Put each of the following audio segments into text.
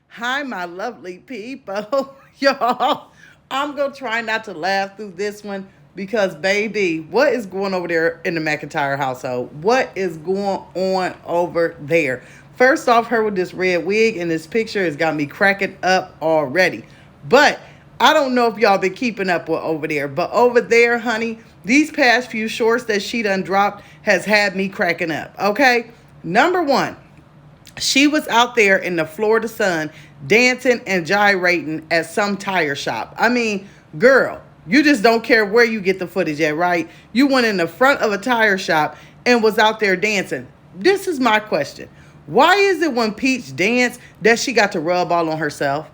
Hi, my lovely people. Y'all, I'm going to try not to laugh through this one because, baby, what is going over there in the McIntyre household? What is going on over there? First off, her with this red wig and this picture has got me cracking up already. But I don't know if y'all been keeping up with over there, but over there, honey, these past few shorts that she done dropped has had me cracking up. Okay, number one, she was out there in the Florida sun dancing and gyrating at some tire shop. I mean, girl, you just don't care where you get the footage at, right? You went in the front of a tire shop and was out there dancing. This is my question. Why is it when Peach danced that she got to rub all on herself?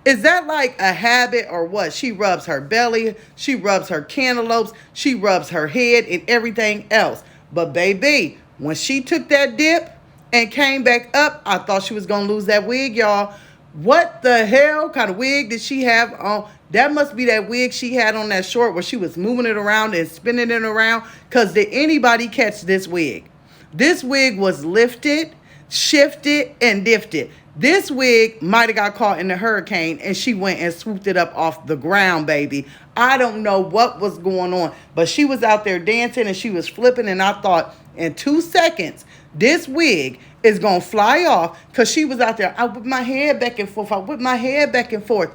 Is that like a habit or what? She rubs her belly, she rubs her cantaloupes, she rubs her head and everything else. But baby, when she took that dip and came back up, I thought she was going to lose that wig, y'all. What the hell kind of wig did she have on? That must be that wig she had on that short where she was moving it around and spinning it around. Because did anybody catch this wig? This wig was lifted, shifted, and lifted. This wig might have got caught in the hurricane and she went and swooped it up off the ground, baby. I don't know what was going on, but she was out there dancing and she was flipping, and I thought in 2 seconds, this wig is going to fly off because she was out there. I whip my head back and forth. I whip my head back and forth.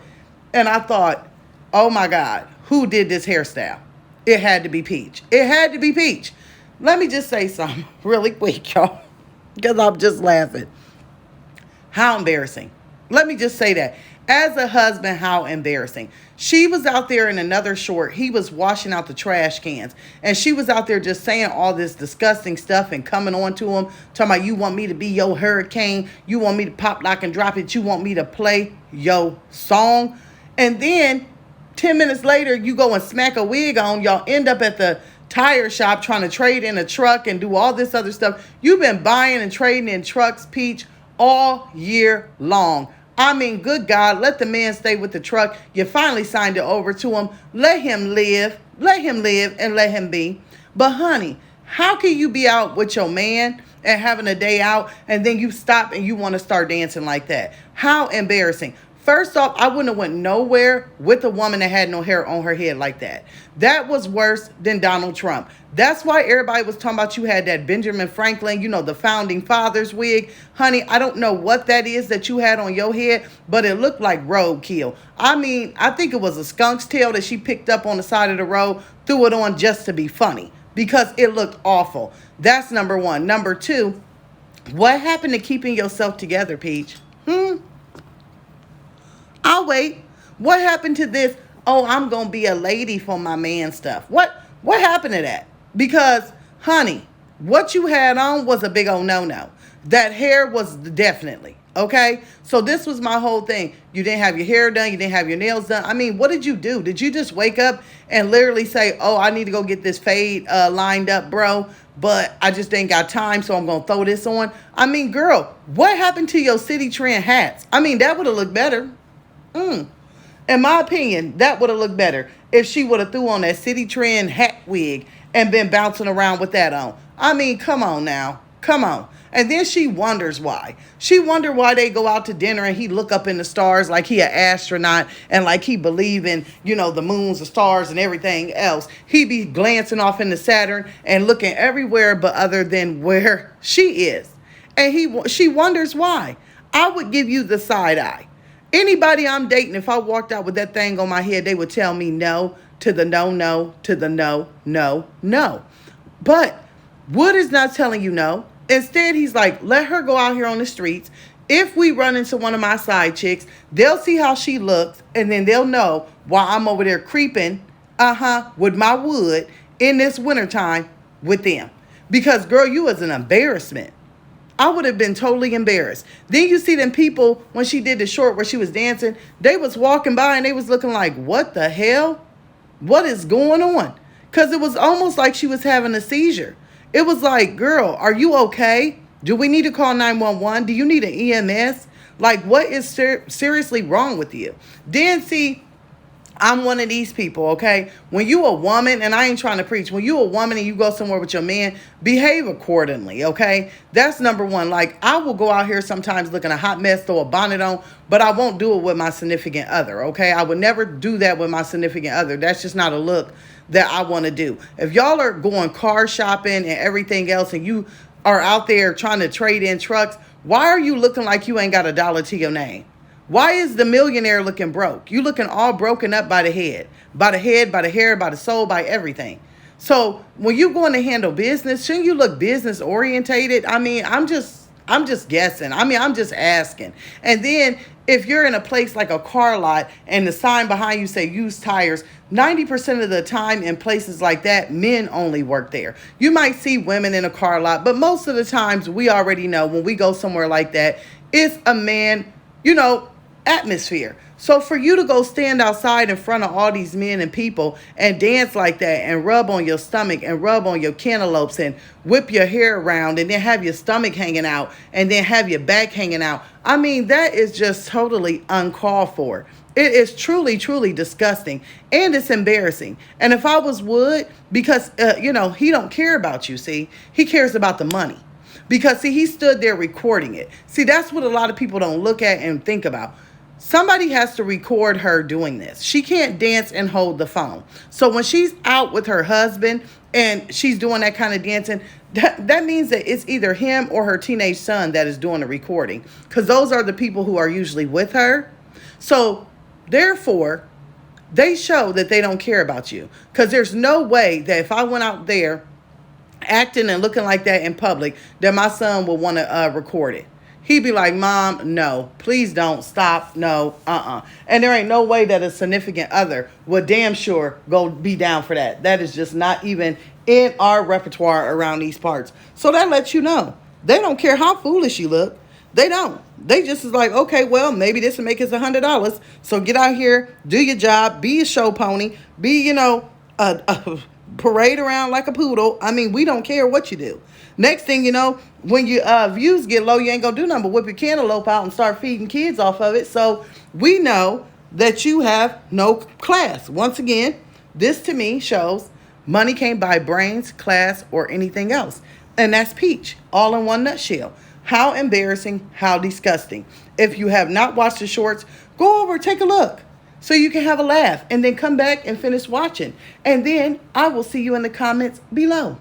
And I thought, oh my God, who did this hairstyle? It had to be Peach. It had to be Peach. Let me just say something really quick, y'all, because I'm just laughing. How embarrassing. Let me just say that. As a husband, how embarrassing. She was out there in another short. He was washing out the trash cans. And she was out there just saying all this disgusting stuff and coming on to him. Talking about, you want me to be your hurricane. You want me to pop, lock, and drop it. You want me to play your song. And then 10 minutes later, you go and smack a wig on. Y'all end up at the tire shop trying to trade in a truck and do all this other stuff. You've been buying and trading in trucks, Peach, all year long. I mean, good God, let the man stay with the truck. You finally signed it over to him. Let him live. Let him live and let him be. But honey, how can you be out with your man and having a day out and then you stop and you want to start dancing like that? How embarrassing. First off, I wouldn't have went nowhere with a woman that had no hair on her head like that. That was worse than Donald Trump. That's why everybody was talking about you had that Benjamin Franklin, the founding fathers wig. Honey, I don't know what that is that you had on your head, but it looked like roadkill. I mean, I think it was a skunk's tail that she picked up on the side of the road, threw it on just to be funny because it looked awful. That's number one. Number two, what happened to keeping yourself together, Peach? I'll wait. What happened to this? Oh, I'm gonna be a lady for my man stuff. What happened to that? Because, honey, what you had on was a big old no-no. That hair was definitely, okay? So this was my whole thing. You didn't have your hair done, you didn't have your nails done. I mean, what did you do? Did you just wake up and literally say, oh, I need to go get this fade lined up, bro, but I just ain't got time, so I'm gonna throw this on? I mean, girl, what happened to your city trend hats? I mean, that would have looked better. In my opinion, that would have looked better if she would have threw on that city trend hat wig and been bouncing around with that on. I mean, come on now. Come on. And then she wonders why. She wondered why they go out to dinner and he look up in the stars like he an astronaut and like he believe in, the moons, the stars, and everything else. He be glancing off into Saturn and looking everywhere but other than where she is. And she wonders why. I would give you the side eye. Anybody I'm dating, if I walked out with that thing on my head, they would tell me no to the no, no, to the no, no, no. But Wood is not telling you no. Instead, he's like, let her go out here on the streets. If we run into one of my side chicks, they'll see how she looks, and then they'll know why I'm over there creeping, with my wood in this wintertime with them. Because, girl, you was an embarrassment. I would have been totally embarrassed. Then you see them people, when she did the short where she was dancing, they was walking by and they was looking like, what the hell? What is going on? Because it was almost like she was having a seizure. It was like, girl, are you okay? Do we need to call 911? Do you need an EMS? Like, what is seriously wrong with you? Then see, I'm one of these people, okay? When you a woman, and I ain't trying to preach, when you a woman and you go somewhere with your man, behave accordingly, okay? That's number one. Like, I will go out here sometimes looking a hot mess, throw a bonnet on, but I won't do it with my significant other, okay? I would never do that with my significant other. That's just not a look that I want to do. If y'all are going car shopping and everything else, and you are out there trying to trade in trucks, why are you looking like you ain't got a dollar to your name? Why is the millionaire looking broke? You looking all broken up by the head, by the head, by the hair, by the soul, by everything. So when you going to handle business, shouldn't you look business orientated? I mean, I'm just guessing. I mean, I'm just asking. And then if you're in a place like a car lot and the sign behind you say used tires, 90% of the time in places like that, men only work there. You might see women in a car lot, but most of the times we already know when we go somewhere like that, it's a man, atmosphere. So for you to go stand outside in front of all these men and people and dance like that and rub on your stomach and rub on your cantaloupes and whip your hair around and then have your stomach hanging out and then have your back hanging out, I mean, that is just totally uncalled for. It is truly, truly disgusting, and it's embarrassing. And if I was Wood, because, he don't care about you, see? He cares about the money. Because, see, he stood there recording it. See, that's what a lot of people don't look at and think about. Somebody has to record her doing this. She can't dance and hold the phone. So when she's out with her husband and she's doing that kind of dancing, that means that it's either him or her teenage son that is doing the recording. Because those are the people who are usually with her. So therefore, they show that they don't care about you. Because there's no way that if I went out there acting and looking like that in public, that my son would want to record it. He'd be like, Mom, no, please don't, stop, no, And there ain't no way that a significant other would damn sure go be down for that. That is just not even in our repertoire around these parts. So that lets you know. They don't care how foolish you look. They don't. They just is like, okay, well, maybe this will make us $100. So get out here, do your job, be a show pony, be, a parade around like a poodle. I mean, we don't care what you do. Next thing you know, when your views get low, you ain't gonna do nothing but whip your cantaloupe out and start feeding kids off of it. So we know that you have no class. Once again, this to me shows money can't buy brains, class, or anything else. And that's Peach, all in one nutshell. How embarrassing, how disgusting. If you have not watched the shorts, go over, take a look, so you can have a laugh, and then come back and finish watching. And then I will see you in the comments below.